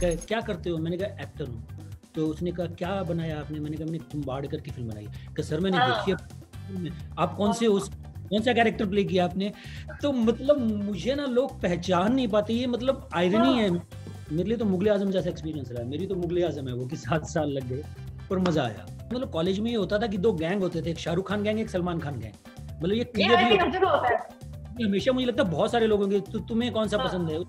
क्या करते हो? मैंने कहा एक्टर हूँ। तो उसने कहा क्या बनाया आपने? मैंने कहा मैंने तुम्बाड़कर की फिल्म बनाई। कि सर मैंने देखी है। आप कौन सा कैरेक्टर प्ले किया आपने? तो मतलब मुझे ना लोग पहचान नहीं पाते, ये मतलब आयरनी है। मेरे लिए तो मुगले आजम जैसा एक्सपीरियंस रहा है। मेरी तो मुगले आजम है वो कि 7 साल लग गए पर मजा आया। मतलब कॉलेज में ये होता था कि 2 गैंग होते थे, एक शाहरुख खान गैंग, एक सलमान खान गैंग। मतलब ये क्लियरली होता है। हमेशा मुझे लगता है बहुत सारे लोग होंगे, तो तुम्हें कौन सा पसंद है?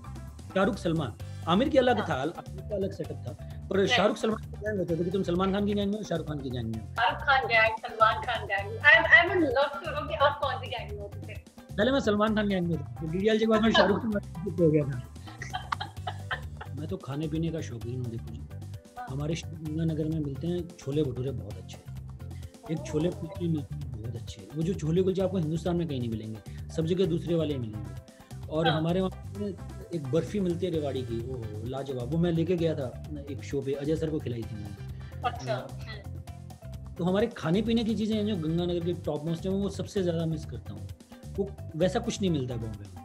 शाहरुख सलमान। आमिर की अलग था, आमिर का अलग सेटअप था, पर शाहरुख सलमान की गैंग होते थे कि तुम सलमान खान की गैंग में हो, शाहरुख खान की गैंग में हो। Shahrukh Khan gang, Salman Khan gang. I would love to know कि आप कौन सी गैंग में होते थे। पहले मैं सलमान खान गैंग में था, डीडीएल के बाद मैं शाहरुख खान हो गया था। मैं तो खाने पीने का शौकीन हूँ। देखो जी, हमारे नगर में मिलते हैं छोले भटूरे बहुत अच्छे। एक छोले कुलचे मिलते हैं बहुत अच्छे। वो जो छोले कुलचे आपको हिंदुस्तान में कहीं नहीं मिलेंगे, सब जगह दूसरे वाले मिलेंगे। और हमारे वहाँ एक बर्फी मिलती है रेवाड़ी की, वो लाजवाब। वो मैं लेके गया था एक शो पे, अजय सर को खिलाई थी मैंने। अच्छा। तो हमारे खाने पीने की चीज़ें हैं जो गंगानगर के टॉप मोस्ट है, वो सबसे ज़्यादा मिस करता हूँ। वो वैसा कुछ नहीं मिलता बॉम्बे में।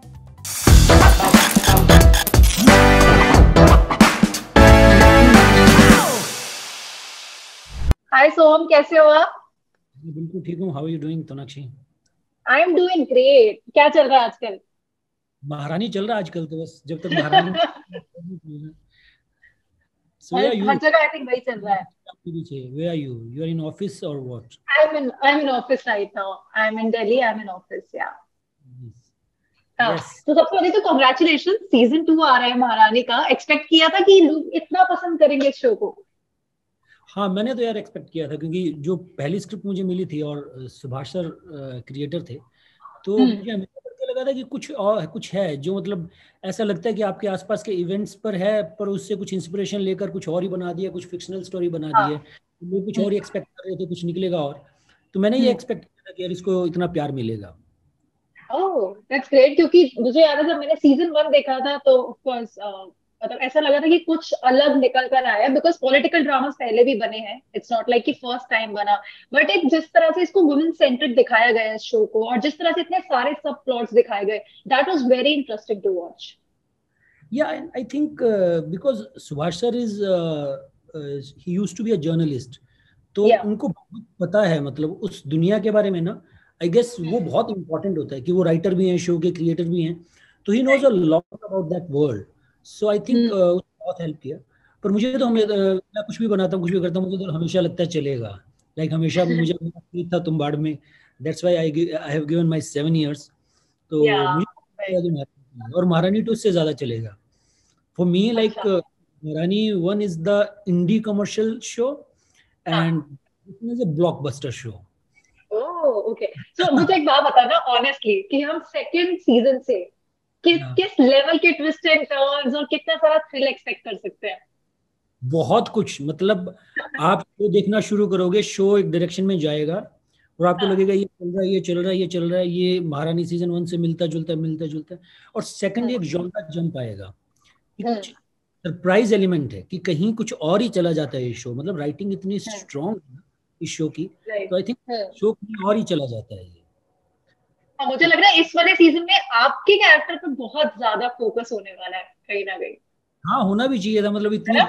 हाय सोहम, कैसे हो आप? बिल्कुल ठीक हूँ। How are you doing Tonakshi? I am doing great. क्या चल रहा है आजकल? महारानी चल रहा है आजकल तो, बस जब तक महारानी So where are her you? जगह आई थिंक वही चल रहा है। Where are you? You are in office or what? I'm in office right now. I'm in Delhi. I'm in office. Yeah. हाँ, Yes. तो सबसे पहले तो कॉन्ग्रेचुलेशन, सीजन 2 आ रहा है महारानी का। एक्सपेक्ट किया था कि लोग इतना पसंद करेंगे इस शो को? हाँ, मैंने तो यार एक्सपेक्ट किया था, क्योंकि जो पहली स्क्रिप्ट मुझे मिली थी और सुभाष सर क्रिएटर थे, तो मुझे हमेशा करके लगा था कि कुछ और कुछ है जो मतलब ऐसा लगता है कि आपके आसपास के इवेंट्स पर है, पर उससे कुछ इंस्पिरेशन लेकर कुछ और ही बना दिया, कुछ फिक्शनल स्टोरी बना दी है। लोग कुछ और ही एक्सपेक्ट कर रहे थे, कुछ निकलेगा और। तो मैंने ये एक्सपेक्ट किया था कि यार इसको इतना प्यार मिलेगा। ओह दैट्स ग्रेट, क्योंकि मुझे याद है जब मैंने सीजन 1 देखा था तो ऑफ कोर्स मतलब ऐसा लगा था कि कुछ अलग निकल कर आया, बिकॉज पॉलिटिकल ड्रामास पहले भी बने हैं। इट्स नॉट लाइक कि फर्स्ट टाइम बना। बट एक जिस तरह से इसको वुमेन सेंट्रिक दिखाया गया है इस शो को, और जिस तरह से इतने सारे सब प्लॉट्स दिखाए गए, that was very interesting to watch. Yeah, I think because Subhash sir is he used to be a journalist, तो या उनको बहुत पता है मतलब उस दुनिया के बारे में ना। आई गेस वो बहुत इंपॉर्टेंट होता है कि वो राइटर भी हैं, शो के क्रिएटर भी हैं, तो he knows a lot about that world. So I think बहुत हेल्प किया। पर मुझे तो मैं कुछ भी बनाता हूँ, कुछ भी करता हूँ, मुझे तो हमेशा लगता है चलेगा। लाइक हमेशा मुझे था तुम्बाड़ में, that's why I have given my 7 years। या तो मुझे और महारानी 2 से ज्यादा चलेगा। For me, like अच्छा। Rani 1 is the indie commercial show, and this one is a blockbuster show. Oh okay. So मुझे एक बात बताना ऑनेस्टली कि हम सेकंड सीजन से हाँ, किस लेवल के ट्विस्ट एंड टर्न्स और कितना सारा थ्रिल एक्सपेक्ट कर सकते हैं? बहुत कुछ मतलब आप शो देखना शुरू करोगे, शो एक डायरेक्शन में जाएगा और आपको लगेगा ये चल रहा है, ये चल रहा है, ये चल रहा है, ये महारानी सीजन 1 से मिलता जुलता है। और सेकंड एक जॉनरा जंप आएगा कि कुछ सरप्राइज एलिमेंट है कि कहीं कुछ और ही चला जाता है ये शो। मतलब राइटिंग इतनी स्ट्रांग है इस शो की, तो आई थिंक शो कहीं और ही चला जाता है ये। हाँ, मुझे लग रहा है इस वाले सीजन में आपके कैरेक्टर पर बहुत ज्यादा फोकस होने वाला है कहीं ना कहीं। हाँ, होना भी चाहिए था। मतलब है इतनी ना?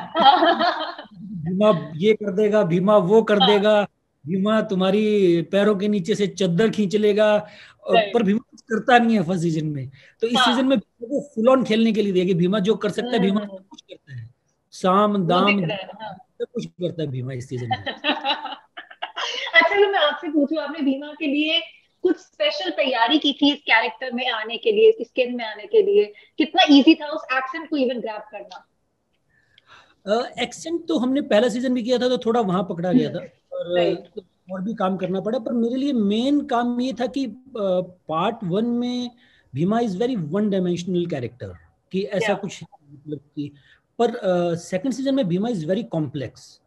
भीमा ये कर देगा, भीमा वो कर देगा, भीमा तुम्हारी पैरों के नीचे से चद्दर खींच लेगा, पर भीमा कुछ करता नहीं है फर्स्ट सीजन में। तो इस सीजन में भीमा को फुल ऑन खेलने के लिए दिया कि भीमा जो कर सकता है, भीमा सब कुछ करता है। साम वो दाम दिख रहा है। दंड, सब कुछ करता है भीमा इस सीजन में। अच्छा, तो मैं आपसे पूछूं, आपने भीमा के लिए कुछ स्पेशल तैयारी की थी इस कैरेक्टर में आने के लिए, इस स्किन में आने के लिए? कितना इजी था उस एक्सेंट को इवन ग्रैब करना? एक्सेंट तो हमने पहला सीजन भी किया था, तो थोड़ा वहां पकड़ा गया था, राइट। और भी काम करना पड़ा। पर मेरे लिए मेन काम ये था कि पार्ट 1 में Bhima is very one dimensional character, कि ऐसा या कुछ है, मतलब कि। पर सेकंड सीजन में भीमा इज वेरी कॉम्प्लेक्स,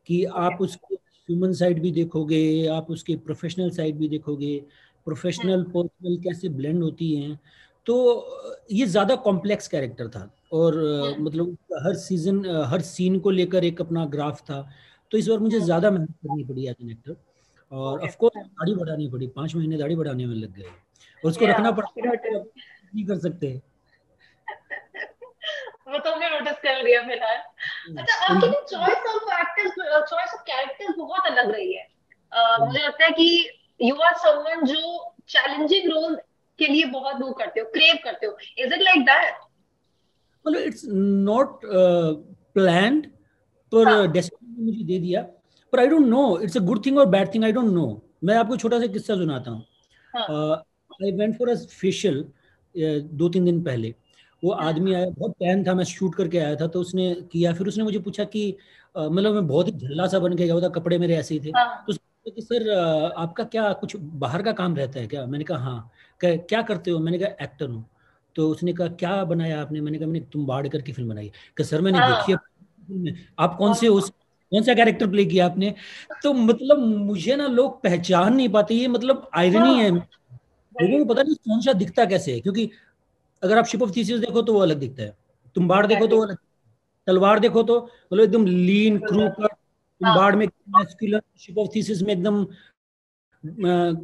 कि ओके। आप उसके ह्यूमन साइड भी देखोगे, आप उसके प्रोफेशनल साइड भी देखोगे, प्रोफेशनल पर्सनल कैसे ब्लेंड होती हैं। तो ये ज़्यादा कॉम्प्लेक्स कैरेक्टर था। और मतलब हर सीजन हर सीन को लेकर एक अपना ग्राफ था। तो इस बार मुझे ज़्यादा मेहनत करनी पड़ी एज एन एक्टर। और ओके। ऑफ कोर्स दाढ़ी बढ़ानी पड़ी, 5 महीने दाढ़ी बढ़ाने में लग गए, और उसको या रखना पड़ा, नहीं कर सकते। वो तो हमने नोटिस कर लिया फिलहाल। अच्छा, आपकी चॉइस ऑफ कैरेक्टर्स बहुत अलग रही है। मुझे लगता है कि यू आर समवन जो चैलेंजिंग रोल के लिए बहुत वो करते हो, क्रेव करते हो। Is it like that? मतलब इट्स नॉट प्लान्ड, पर हाँ डेस्टिनी ने मुझे दे दिया। पर I don't know it's a good thing और bad thing, I don't know. मैं आपको छोटा सा किस्सा सुनाता हूँ। हाँ। I went for a facial 2-3 दिन पहले। वो आदमी आया, बहुत टैन था, मैं शूट करके आया था, तो उसने किया। फिर उसने मुझे पूछा कि मतलब मैं बहुत ही झल्ला सा बन के गया था, कपड़े मेरे ऐसे ही थे। हाँ तो उसने पूछा कि सर आपका क्या कुछ बाहर का काम रहता है क्या? मैंने कहा हाँ। क्या करते हो? मैंने कहा एक्टर हूँ। तो उसने कहा क्या बनाया आपने? मैंने कहा मैंने तुम्बाड़ की फिल्म बनाई। कि सर मैंने देखी है हाँ। फिल्म में। आप कौन सा कैरेक्टर प्ले किया आपने? तो मतलब मुझे ना लोग पहचान नहीं पाते, ये मतलब आयरनी है। हाँ, लोगों वही। को पता नहीं कौन सा दिखता कैसे है, क्योंकि अगर आप शिप ऑफ थीसिस देखो तो वो अलग दिखता है, तुम्बाड़ देखो तो एग्जैक्टली। वो अलग, तलवार देखो तो मतलब एकदम लीन क्रू का, हाँ तुम्बाड़ में मैस्कुलर, शिप ऑफ थीसिस में एकदम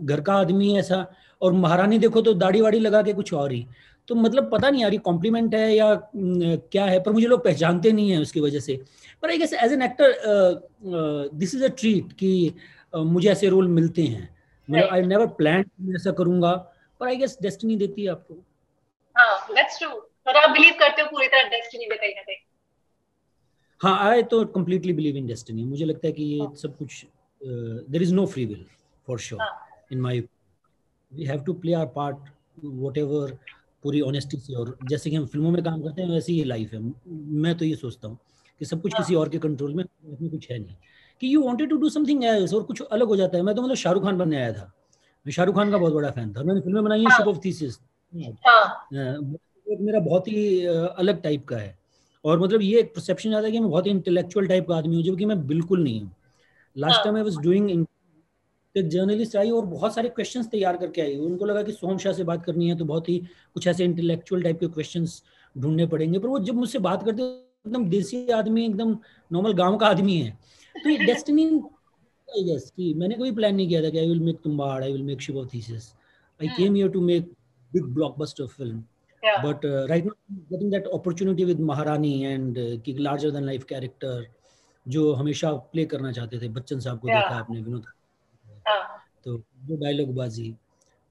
घर का आदमी ऐसा, और महारानी देखो तो दाढ़ी वाड़ी लगा के कुछ और ही। तो मतलब पता नहीं यार ये कॉम्प्लीमेंट है या क्या है, पर मुझे लोग पहचानते नहीं है उसकी वजह से। पर I guess as an actor this is a treat कि मुझे ऐसे रोल मिलते हैं। मतलब आई राइट। नेवर प्लान ऐसा करूंगा, पर आई गेस डेस्टिनी देती है आपको। हाँ दैट्स ट्रू। और आप बिलीव करते हो पूरी तरह डेस्टिनी में कहीं ना कहीं? हाँ, आई तो कम्प्लीटली बिलीव इन डेस्टिनी। मुझे लगता है कि ये हाँ सब कुछ, there is no free will for sure हाँ in my, we have to play our part whatever, पूरी ऑनेस्टी से। और जैसे कि हम फिल्मों में काम करते हैं वैसे ही लाइफ है। मैं तो ये सोचता हूँ कि सब कुछ किसी हाँ और के कंट्रोल में, इसमें कुछ है नहीं कि you wanted to do something else और कुछ अलग हो जाता है। मैं तो मतलब शाहरुख खान बनने आया था। मैं शाहरुख खान का बहुत बड़ा फैन था, मैंने फिल्में बनाई है शिप हाँ ऑफ थीसिस, हाँ मेरा बहुत ही अलग टाइप का है। और मतलब ये एक परसेप्शन आता है कि मैं बहुत ही इंटेलेक्चुअल टाइप का आदमी हूँ, जो कि मैं बिल्कुल नहीं हूँ। लास्ट टाइम आई हाँ वाज डूइंग, एक जर्नलिस्ट आई और बहुत सारे क्वेश्चंस तैयार करके आई। उनको लगा कि सोहम शाह से बात करनी है तो बहुत ही कुछ ऐसे इंटेलेक्चुअल टाइप के क्वेश्चंस ढूंढने पड़ेंगे, पर वो जब मुझसे बात करते एकदम देसी आदमी, एकदम नॉर्मल गांव का आदमी है। तो ये डेस्टिनी, आई गेस, कि मैंने कभी प्लान नहीं किया था कि I will make Tumbbad, I will make Shiv of thesis, I came here to make big blockbuster film. Yeah but right now getting that opportunity with Maharani and की लार्जर देन लाइफ कैरेक्टर जो हमेशा प्ले करना चाहते थे। बच्चन साहब को या देखा आपने, विनोद, हाँ। तो वो डायलॉग बाजी,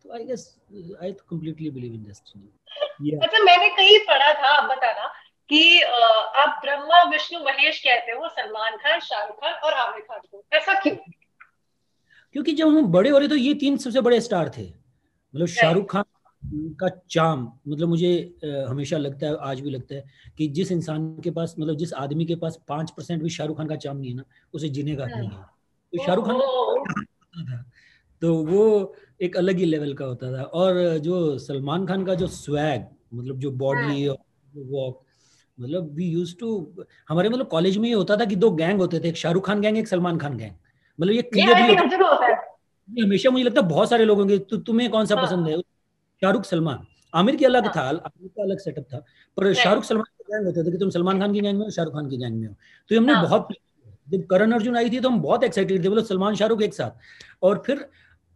तो I guess I completely believe in destiny या। अच्छा, मैंने कहीं पढ़ा था, आप बताना, कि आप ब्रह्मा विष्णु महेश कहते हो सलमान खान, शाहरुख खान और आमिर खान को, ऐसा क्यों? क्योंकि जब हम बड़े हो रहे तो ये तीन सबसे बड़े स्टार थे। मतलब राइट। शाहरुख खान का चार्म, मतलब मुझे हमेशा लगता है, आज भी लगता है कि जिस इंसान के पास, मतलब जिस आदमी के पास 5% भी शाहरुख खान का चार्म नहीं है ना, उसे जीने का हक नहीं है। तो शाहरुख खान ओहो। का था, तो वो एक अलग ही लेवल का होता था। और जो सलमान खान का जो स्वैग, मतलब जो बॉडी और वॉक, मतलब वी यूज टू, हमारे मतलब कॉलेज में ये होता था कि दो गैंग होते थे, एक शाहरुख खान गैंग, एक सलमान खान गैंग। मतलब ये ये आई क्लियरली थिंक होता हर जगह होता है। है। ये हमेशा मुझे लगता है बहुत सारे लोगों के, तो तुम्हें कौन सा पसंद हाँ है? शाहरुख सलमान। आमिर की अलग था, हाँ। आमिर का अलग सेटअप था, पर राइट। शाहरुख सलमान के गैंग होते थे कि तुम सलमान खान की गैंग में हो, शाहरुख खान की गैंग में हो। तो ये हमने हाँ बहुत, जब करण अर्जुन आई थी तो हम बहुत एक्साइटेड थे, मतलब सलमान शाहरुख एक साथ। और फिर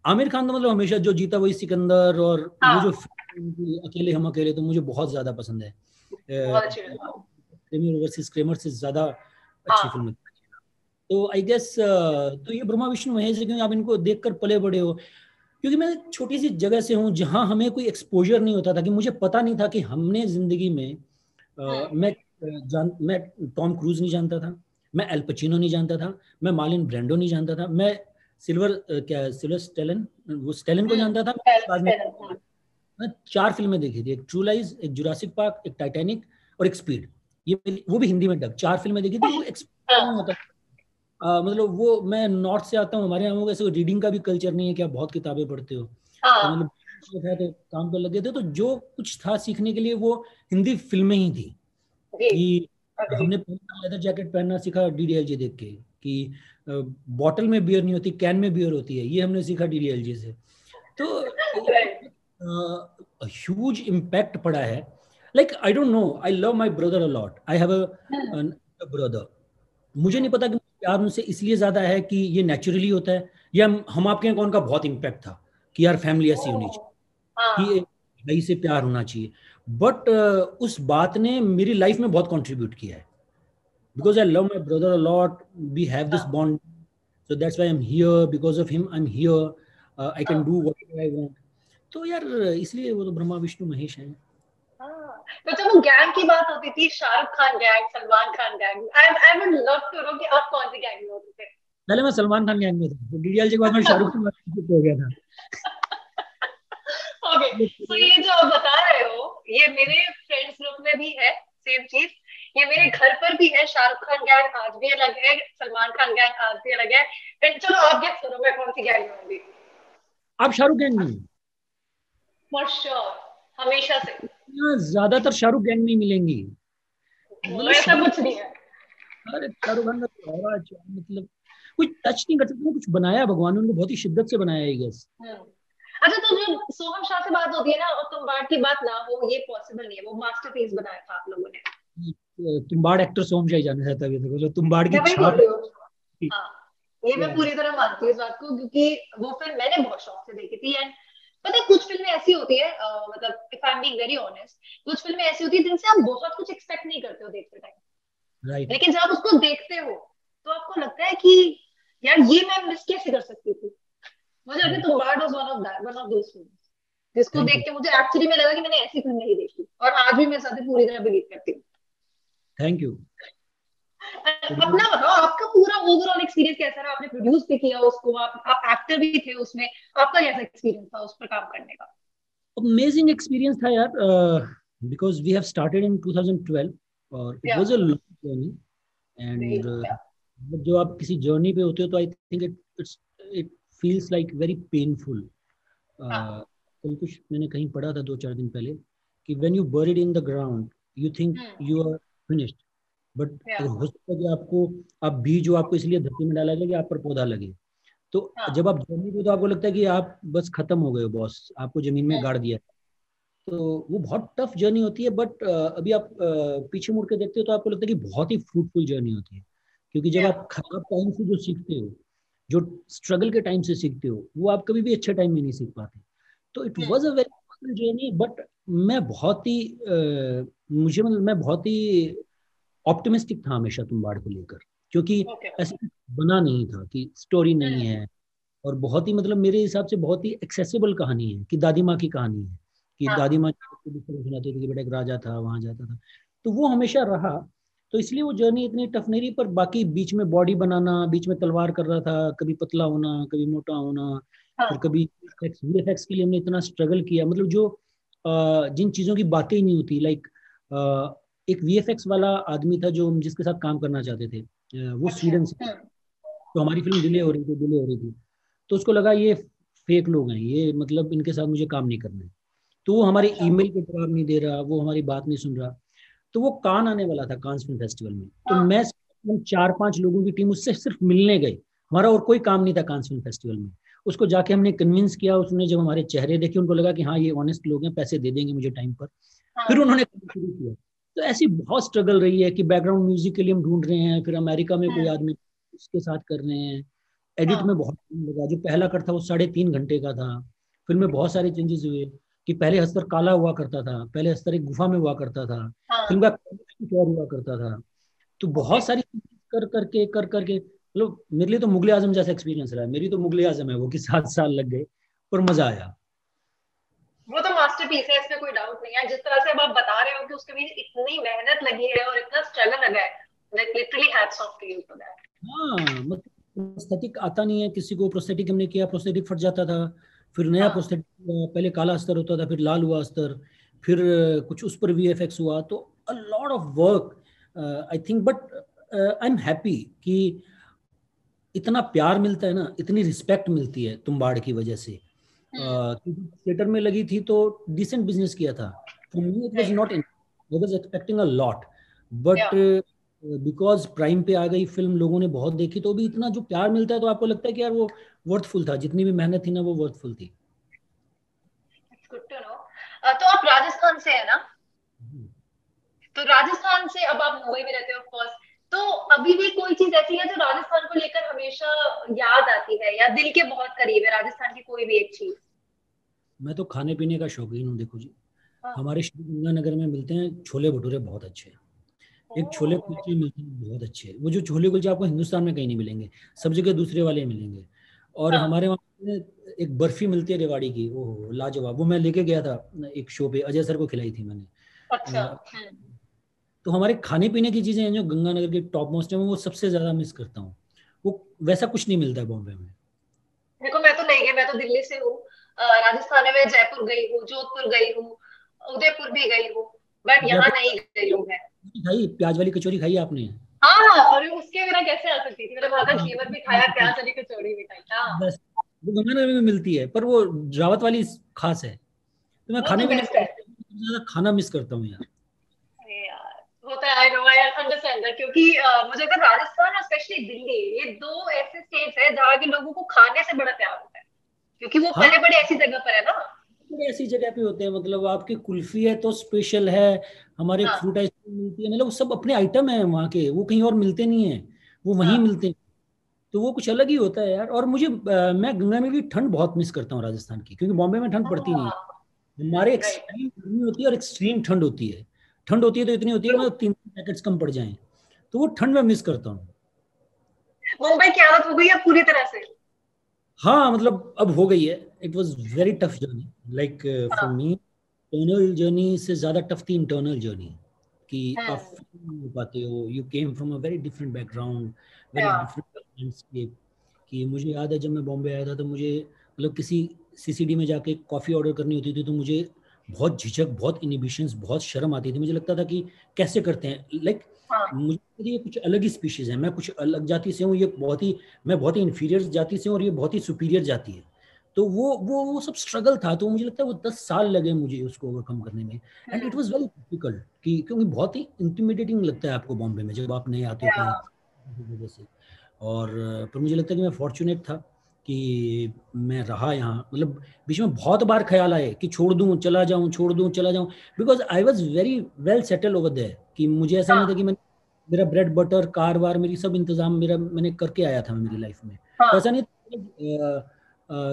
आमिर खान तो मतलब हमेशा जो जीता वही सिकंदर, और वो जो हाँ। अकेले हम अकेले, तो मुझे बहुत ज्यादा पसंद है। बहुत अच्छी फिल्म। क्रेमर वर्सेस क्रेमर से ज्यादा अच्छी हाँ। फिल्म है। तो आई गेस तो ये ब्रह्मा विष्णु महेश है, क्योंकि आप इनको देखकर पले बड़े हो। क्योंकि मैं एक छोटी सी जगह से हूँ जहाँ हमें कोई एक्सपोजर नहीं होता था, कि मुझे पता नहीं था कि हमने जिंदगी में मैं टॉम क्रूज नहीं जानता था, मैं एल पचिनो नहीं जानता था, मैं मार्लिन ब्रांडो नहीं जानता था, मैं क्या सिल्वर स्टेलन, वो स्टेलन को जानता था। बाद में हाँ मैं 4 फिल्में देखी थी, एक ट्रू लाइज, एक जुरासिक पार्क, एक टाइटैनिक और एक स्पीड। वो भी हिंदी में डब 4 फिल्में देखी थी। वो एक्सपीरियंस नहीं हाँ होता। मतलब वो, मैं नॉर्थ से आता हूँ, हमारे यहाँ वैसे रीडिंग का भी कल्चर नहीं है कि आप बहुत किताबें पढ़ते हो। तो हाँ। मतलब था तो काम पर लगे थे, तो जो कुछ था सीखने के लिए वो हिंदी फिल्में ही थी। जी। कि अग्री। हमने लेदर जैकेट पहनना सीखा डीडीएलजे देख के, कि बॉटल में बियर नहीं होती, कैन में बियर होती है, ये हमने सीखा डीडीएलजे से। तो राइट। ह्यूज इम्पैक्ट पड़ा है। Like I don't know, I love my brother a lot, I have a brother. मुझे नहीं पता कि प्यार उनसे इसलिए ज्यादा है कि ये नेचुरली होता है, या हम आपके यहाँ कौन का बहुत इम्पैक्ट था कि यार फैमिली ऐसी होनी चाहिए, कि हाँ। एक भाई से प्यार होना चाहिए। बट उस बात ने मेरी लाइफ में बहुत कंट्रीब्यूट किया है। because I love my brother a lot. We have this bond, so that's why I'm here. Because of him, I'm here. I can do whatever I want. तो यार इसलिए वो तो ब्रह्मा विष्णु महेश हैं. तो जब वो गैंग की बात होती थी, Shahrukh Khan gang, Salman Khan gang, I would love to know कि आप कौन सी गैंग में होते थे. पहले मैं सलमान खान गैंग में था, तो डीडीएलजे के बाद मैं शाहरुख खान हो गया था. ओके, तो ये जो आप बता रहे हो, ये मेरे फ्रेंड्स ग्रुप में भी है सेम चीज. ये मेरे घर पर भी है. शाहरुख खान गैंग आज भी अलग है, सलमान खान गैंग आज भी अलग है. एंड चलो आप गेस करो मैं कौन सी गैंग में होंगी. आप शाहरुख गैंग में? फॉर श्योर, हमेशा से. ज्यादातर शाहरुख गैंग में ही मिलेंगी. मतलब ऐसा कुछ नहीं है. अरे शाहरुख खान का मतलब कुछ टच नहीं कर सकते. कुछ बनाया भगवान ने उनको, बहुत ही शिद्दत से बनाया है गेस. अच्छा, तो जो सोहम शाह से बात होती है ना, और तुम्बाड़ की बात ना हो, ये पॉसिबल नहीं है. वो मास्टरपीस बनाया था आप लोगों ने. तुम्बाड़ एक्टर सोहम शाह ही जाना चाहता है तो तुम्बाड़ की छाप. हाँ, ये मैं पूरी तरह मानती हूँ इस बात को, क्योंकि वो फिल्म मैंने बहुत शौक से देखी थी. एंड पता है, कुछ फिल्में ऐसी होती है, मतलब if I am being very honest, कुछ फिल्में ऐसी होती है जिनसे आप बहुत कुछ एक्सपेक्ट नहीं करते हो देखते टाइम. राइट. लेकिन जब आप उसको देखते हो तो आपको लगता है कि यार ये मैं मिस कैसे कर सकती थी. मुझे लगता है Tumbbad was one of those films जिसको देख के मुझे एक्चुअली में लगा कि मैंने ऐसी फिल्म नहीं देखी, और आज भी मैं साथ पूरी तरह बिलीव करती हूँ. Thank you. अपना बताओ, आपका पूरा ओवरऑल एक्सपीरियंस कैसा रहा? आपने प्रोड्यूस भी किया उसको, आप एक्टर भी थे उसमें. आपका कैसा एक्सपीरियंस था उस पर काम करने का? अमेजिंग एक्सपीरियंस था यार, because we have started in 2012 और it was a long journey. And जब आप किसी जर्नी पे होते हो तो I think it feels like very painful. कल कुछ मैंने कहीं पढ़ा था 2-4 दिन पहले कि when you buried in the ground you think you are finished, but हो सकता है कि आपको आप बीज जो आपको इसलिए धरती में डाला गया कि आप पर पौधा लगे. तो जब आप जमीन पे, तो आपको लगता है कि आप बस खत्म हो गए हो बॉस, आपको जमीन में गाड़ दिया. तो वो बहुत टफ जर्नी होती है. बट अभी आप पीछे मुड़ के देखते हो तो आपको लगता है कि बहुत ही फ्रूटफुल जर्नी होती है. क्योंकि जब आप खराब टाइम से जो सीखते हो, जो स्ट्रगल के टाइम से सीखते हो, वो आप कभी भी अच्छे टाइम में नहीं सीख पाते. तो it was a very journey. But मैं बहुत ही मुझे मतलब मैं बहुत ही ऑप्टिमिस्टिक था हमेशा तुम्बाड़ को लेकर, क्योंकि ऐसा बना नहीं था कि स्टोरी नहीं है. और बहुत ही मतलब मेरे हिसाब से बहुत ही एक्सेसिबल कहानी है कि दादी माँ की कहानी है कि दादी माँ सुनाती थी कि बेटा एक राजा था, वहां जाता था. तो वो हमेशा रहा. तो इसलिए वो जर्नी इतनी टफ नहीं रही. पर बाकी बीच में बॉडी बनाना, बीच में तलवार कर रहा था, कभी पतला होना, कभी मोटा होना, फिर कभी वीएफएक्स के लिए हमने इतना स्ट्रगल किया. मतलब जो जिन चीजों की बातें ही नहीं होती. लाइक एक वीएफएक्स वाला आदमी था जो जिसके साथ काम करना चाहते थे, वो स्वीडन से. तो हमारी फिल्म डिले हो रही थी. तो उसको लगा ये फेक लोग हैं, ये मतलब इनके साथ मुझे काम नहीं करना है. तो वो हमारे ईमेल पे जवाब नहीं दे रहा, वो हमारी बात नहीं सुन रहा. तो वो कान आने वाला था, कांस फिल्म फेस्टिवल में. तो मैं 4-5 लोगों की टीम उससे सिर्फ मिलने गए. हमारा और कोई काम नहीं था कांस फिल्म फेस्टिवल में. उसको जाके हमने कन्विंस किया. उसने जब हमारे चेहरे देखे, उनको लगा कि हाँ ये ऑनेस्ट लोग हैं, पैसे दे देंगे मुझे टाइम पर. फिर उन्होंने काम शुरू किया. तो ऐसी बहुत स्ट्रगल रही है कि बैकग्राउंड म्यूजिक के लिए हम ढूंढ रहे हैं, फिर अमेरिका में कोई आदमी उसके साथ कर रहे हैं. एडिट में बहुत टाइम लगा. जो पहला कट था वो 3.5 घंटे का था. फिल्म में बहुत सारे चेंजेस हुए कि पहले अस्तर काला हुआ करता था, पहले अस्तर एक गुफा में हुआ करता था, फिल्म का कुछ और हुआ करता था. तो बहुत सारी कर करके मतलब मेरे लिए तो मुगले आजम जैसा एक्सपीरियंस रहा है. मेरी तो मुगले आजम है वो कि 7 साल लग गए पर मजा आया. वो तो मास्टरपीस है, इसमें कोई डाउट नहीं है. जिस तरह से अब आप बता रहे हो कि उसके पीछे इतनी मेहनत लगी है और इतना स्ट्रगल लगा है, like literally hats off to you for that. हाँ मतलब प्रोस्थेटिक आता नहीं है किसी को. प्रोस्थेटिक हमने किया, प्रोस्थेटिक फट जाता था. फिर नया प्रोस्थेटिक, पहले काला अस्तर होता था, फिर लाल हुआ अस्तर, फिर कुछ उस पर वीएफएक्स हुआ. तो a lot of work I think. But I am happy कि इतना प्यार मिलता है ना, इतनी रिस्पेक्ट मिलती है तुम्बाड़ की वजह से. क्योंकि थिएटर में लगी थी तो डिसेंट बिजनेस किया था. For me it was not, I was expecting a lot. But because prime पे आ गई फिल्म, लोगों ने बहुत देखी, तो भी इतना जो प्यार मिलता है तो आपको लगता है कि यार वो वर्थफुल था. जितनी भी मेहनत थी ना वो वर्थफुल थी. Good to know. तो आप राजस्थान से है ना? तो राजस्थान से अब आप मुंबई में रहते हो ऑफ कोर्स. तो अभी भी कोई चीज ऐसी है जो राजस्थान को लेकर हमेशा याद आती है, या दिल के बहुत करीब है राजस्थान की कोई भी एक चीज? मैं तो खाने पीने का शौकीन हूँ. देखो जी, हमारे श्री गंगानगर में मिलते हैं छोले भटूरे बहुत अच्छे हैं. एक छोले कुलचे मिलते हैं बहुत अच्छे, वो जो छोले कुलचे आपको हिंदुस्तान में कहीं नहीं मिलेंगे, सब जगह दूसरे वाले मिलेंगे। और हाँ। हमारे वहाँ पे एक बर्फी मिलती है रेवाड़ी की, ओह लाजवाब, वो मैं लेके गया था एक शो पे, अजय सर को खिलाई थी मैंने। अच्छा। अ, तो हमारे खाने पीने की चीजें हैं जो गंगानगर के टॉप मोस्ट है, वो सबसे ज्यादा मिस करता हूँ। वो वैसा कुछ नहीं मिलता है बॉम्बे में। देखो मैं तो नहीं गई, मैं तो दिल्ली से हूँ। राजस्थान में जयपुर गई हूँ, जोधपुर गई हूँ, उदयपुर भी गई हूँ, बट यहाँ जयपुर नहीं गई हूँ मैं। खाई, प्याज वाली कचौरी खाई आपने? हाँ हाँ, और उसके बिना कैसे आ सकती थी, मैंने वहां का हाँ, घेवर भी खाया, प्याज वाली कचौड़ी भी खाई। हाँ, बस वो गंगानगर में मिलती है, पर वो रावत वाली खास है। तो मैं वो खाने तो पीने बेस्ट है। ज्यादा खाना मिस करता हूँ यार। अरे यार, होता है, I know, I understand that, क्योंकि मुझे तो राजस्थान और स्पेशली दिल्ली, ये दो ऐसे स्टेट्स है जहाँ के लोगों को खाने से बड़ा प्यार होता है, क्योंकि वो हाँ, पले बड़े ऐसी जगह पर है ना। बड़े ऐसी जगह पे होते हैं, मतलब आपकी कुल्फी है तो स्पेशल है, हमारे हाँ फ्रूट आइसक्रीम मिलती है, मतलब सब अपने आइटम है वहाँ के, वो कहीं और मिलते नहीं है, वो वहीं हाँ मिलते हैं। तो वो कुछ अलग ही होता है यार। और मुझे मैं गंगानगर की ठंड बहुत मिस करता हूँ राजस्थान की, क्योंकि बॉम्बे में ठंड पड़ती नहीं हाँ। है। हमारे राइट। एक्सट्रीम गर्मी होती है और एक्सट्रीम ठंड होती है। ठंड होती है तो इतनी होती है कि मतलब 3 पैकेट्स कम पड़ जाएं। तो वो ठंड में मिस करता हूँ। मुंबई की आदत हो गई है पूरी तरह से। हाँ मतलब अब हो गई है। It was very tough journey, like for हाँ। मी एक्सटर्नल जर्नी से ज़्यादा टफ थी इंटरनल जर्नी। कि आप हम्म। feel नहीं पाते हो, you came from a very different background, very yeah. Different landscape. कि मुझे याद है जब मैं बॉम्बे आया था तो मुझे मतलब किसी सीसीडी में जाके कॉफ़ी ऑर्डर करनी होती थी तो मुझे बहुत झिझक, बहुत इनिबिशंस, बहुत शर्म आती थी। मुझे लगता था कि कैसे करते हैं, लाइक हाँ। मुझे ये कुछ अलग ही स्पीशीज़ है, मैं कुछ अलग जाति से हूँ, ये बहुत ही, मैं बहुत ही इन्फीरियर जाति से हूँ और ये बहुत ही सुपीरियर जाति है। तो वो सब स्ट्रगल था। तो मुझे लगता है वो 10 साल लगे मुझे उसको ओवरकम करने में। And it hmm. Was very difficult कि क्योंकि बहुत ही इंटिमिडेटिंग लगता है आपको बॉम्बे में जब आप नए आते हो या। कहीं वजह से। और पर मुझे लगता है कि मैं फॉर्चुनेट था कि मैं रहा यहाँ। मतलब बीच में बहुत बार ख्याल आए कि छोड़ दूँ चला जाऊँ, छोड़ दूँ चला जाऊँ, because I was very well settle over there. कि मुझे ऐसा नहीं था कि हाँ। मैं, मेरा ब्रेड बटर कार वार मेरी सब इंतजाम मेरा मैंने करके आया था मेरी लाइफ में। तो ऐसा हाँ। नहीं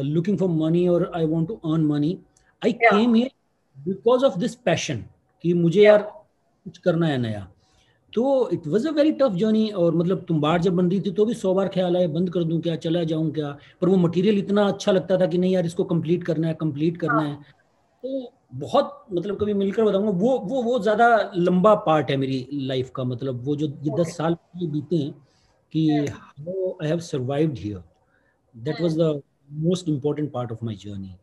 लुकिंग फॉर मनी और I want to earn money. I yeah. Came here because of this passion कि मुझे या। यार कुछ करना है नया। तो it was a very tough journey. और मतलब तुम्बाड़ जब बन रही थी तो भी 100 बार ख्याल आया बंद कर दूं क्या, चला जाऊं क्या। पर वो मटेरियल इतना अच्छा लगता था कि नहीं यार इसको कंप्लीट करना है, कंप्लीट करना है। हाँ। तो बहुत मतलब कभी मिलकर बताऊंगा, वो ज्यादा लंबा पार्ट है मेरी लाइफ का। मतलब वो जो ये ओके। 10 साल ये बीते हैं कि hmm. How I have survived here, that was hmm. The most important part of my journey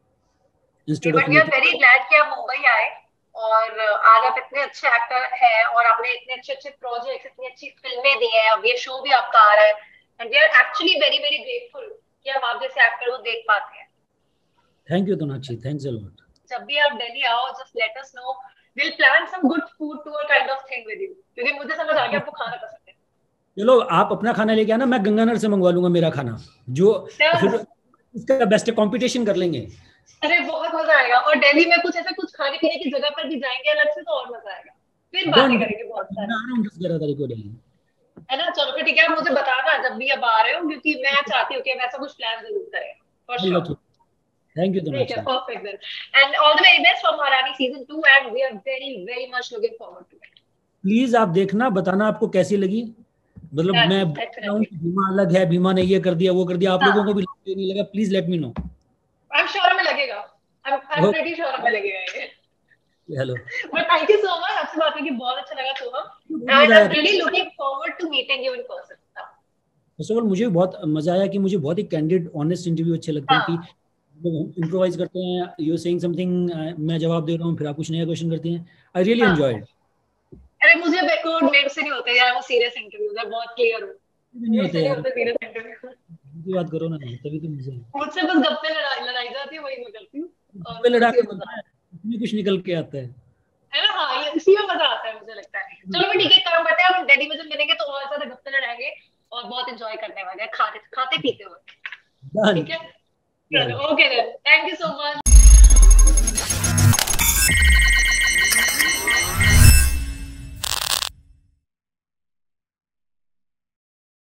instead of but we are making. Very glad कि आप मुंबई आए, और आज आप इतने अच्छे एक्टर हैं, और आपने इतने अच्छे अच्छे प्रोजेक्ट्स, इतनी अच्छी फिल्में दी हैं, अब ये शो भी आपका आ रहा है, and we are actually very very grateful कि हम आप जैसे एक्टर को देख पाते हैं। Thank you Tonakshi, thanks a lot. जब भी आप दिल्ली आओ, just let us know, will plan some good food tour kind of thing with you, क्योंकि मुझे समझ आ गया आपको खाना पसंद चलो आप अपना खाना लेके आना, मैं गंगानगर से मंगवा लूंगा मेरा खाना जो, है। फिर इसका बेस्ट कंपटीशन कर लेंगे। अरे बहुत मजा आएगा, और दिल्ली में कुछ ऐसे कुछ खाने पीने की जगह पर भी जाएंगे अलग से, तो और मजा आएगा, फिर डन बातें डन। करेंगे बहुत मैं सारी। आ रहा हूँ 10-11 तारीख को दिल्ली। है ना, चलो फिर ठीक है, आप मुझे बताना जब भी आप आ रहे हो, क्योंकि मैं चाहती हूँ कि हम ऐसा कुछ प्लान जरूर करें, फॉर चलो श्योर। ठीक, थैंक यू ठीक है, Tonakshi. Perfect then, and all the very best for Maharani season 2, and we are very very much looking forward to it. Please आप देखना, बताना आपको कैसी लगी। मतलब डन, मैं बोल रहा हूँ डेफिनेटली। कि भीमा अलग है, भीमा ने ये कर दिया वो कर दिया, आप लोगों को हाँ, भी नहीं लगा, please let me know. I am sure हमें लगेगा, आई एम प्रीटी श्योर हमें लगेगा ये। Hello, but thank you so much, आपसे बात करके बहुत अच्छा लगा सोहम, बहुत एंड मजा आई आया एम था। Really looking forward to meeting you in person. First of all मुझे भी बहुत मजा आया कि मुझे बहुत ही कैंडिड ऑनेस्ट इंटरव्यू अच्छे लगते हैं कि हाँ। इम्प्रोवाइज करते हैं, यू सेइंग समथिंग, मैं जवाब दे रहा हूँ, फिर आप कुछ नया क्वेश्चन करती हैं। आई रियली हाँ। एंजॉयड। अरे मुझे बैकवर्ड मेरे से नहीं होते यार, वो सीरियस इंटरव्यू है, बहुत क्लियर हूँ, नहीं मेरे होते से नहीं यार, होते सीरियस इंटरव्यू। की बात करो ना, तभी तो मजा है। मुझसे बस गप्पे लड़ाई लड़ाई जाती है, वही मैं करती हूँ, और पे मुझे लड़ा उसी के में मजा बनता है, आता इसमें कुछ निकल के आता है। है ना। हाँ, ये इसी में मजा आता है मुझे लगता है। चलो मैं ठीक है, एक काम करते हैं, हम दिल्ली में जब मिलेंगे तो और ज्यादा गप्पे लड़ाएंगे, और बहुत इंजॉय करने वाले हैं खाते खाते पीते हुए। डन। ठीक है, चलो, okay then, thank you so much.